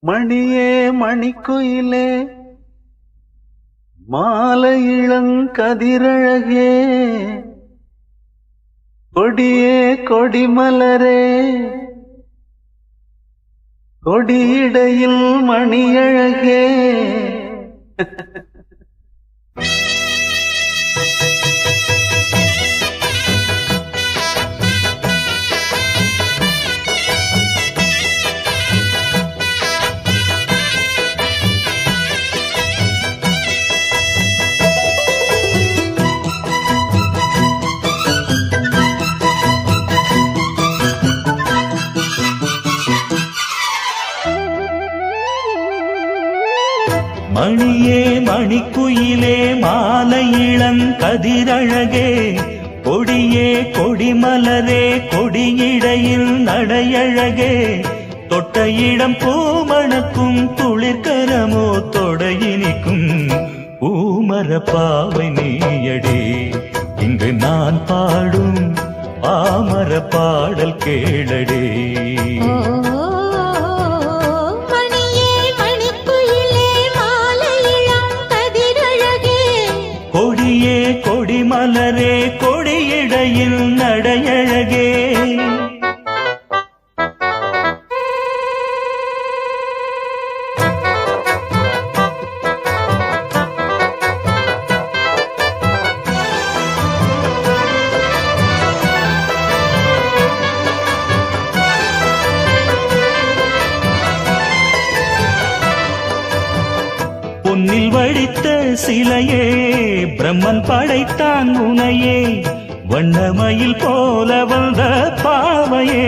மணியே மணிக்குயிலே மாலை இளங்கதிரழகே கொடியே கொடிமலரே கொடியிடையில் மணியழகே மணியே மணிக்குயிலே மாலை இளங்கதிரழகே கொடியே கொடிமலரே கொடியிடையில் நடையழகே தொட்ட இடம் பூமணக்கும் துளிர்கரமோ தொடையினிக்கும் பூமர பாவை நீயடே இங்கு நான் பாடும் பாமர பாடல் கேளடே. கொடியே கொடிமலரே கொடியிடையில் நடையழகே பொன்னில் வடித்த சிலையே பிரம்மன் படைத்தான் உனையே வண்ணமயில் போல வந்த பாவையே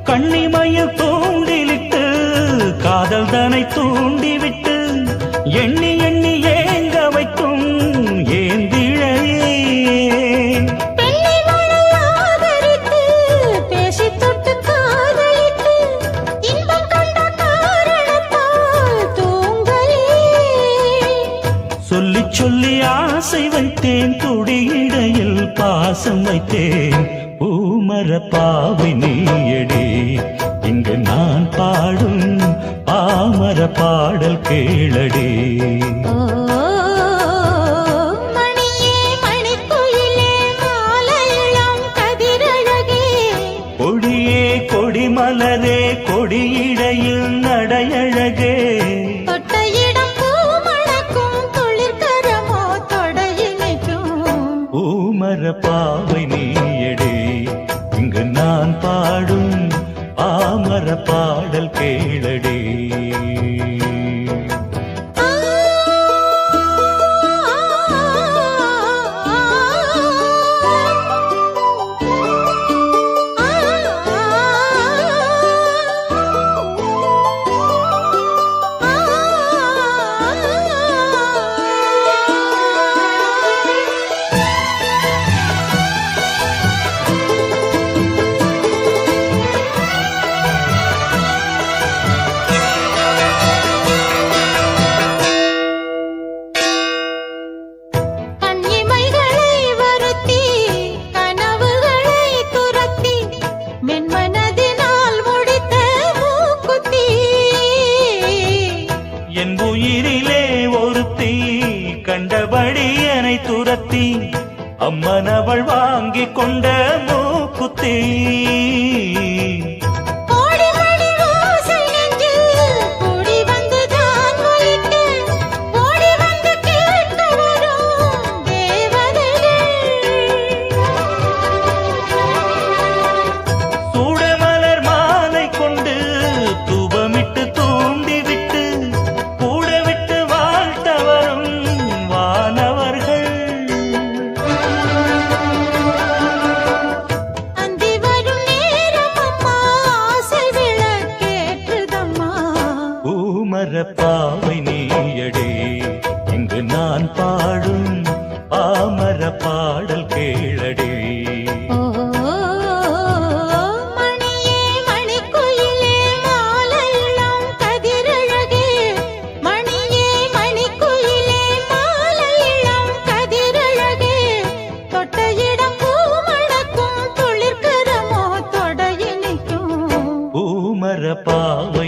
கண்ணிமயில் தூண்டிலிட்டு காதல் தனை தூண்டிவிட்டு எண்ணி எண்ணி ஏங்க வைக்கும் சொல்லி சொல்லி ஆசை வைத்தேன் துடியிடையில் பாசம் வைத்தேன் பூமர பாவை நீயடே இங்கு நான் பாடும் பாமர பாடல் கேளடே. கொடியே கொடிமலரே கொடியிடையில் நடையழகே பூமர பாவை நீயடே இங்கு நான் பாடும் பாமர பாடல் கேளடே. என் உயிரிலே ஒருத்தி கண்டபடி என்னை துரத்தி அம்மன் அவள் வாங்கி கொண்ட மூக்குத்தி சூடமலர் மாலை கொண்டு தூபமிட்டு தூண்டிவிட்டு அந்தி வரும் நேரம் அம்மா பாவ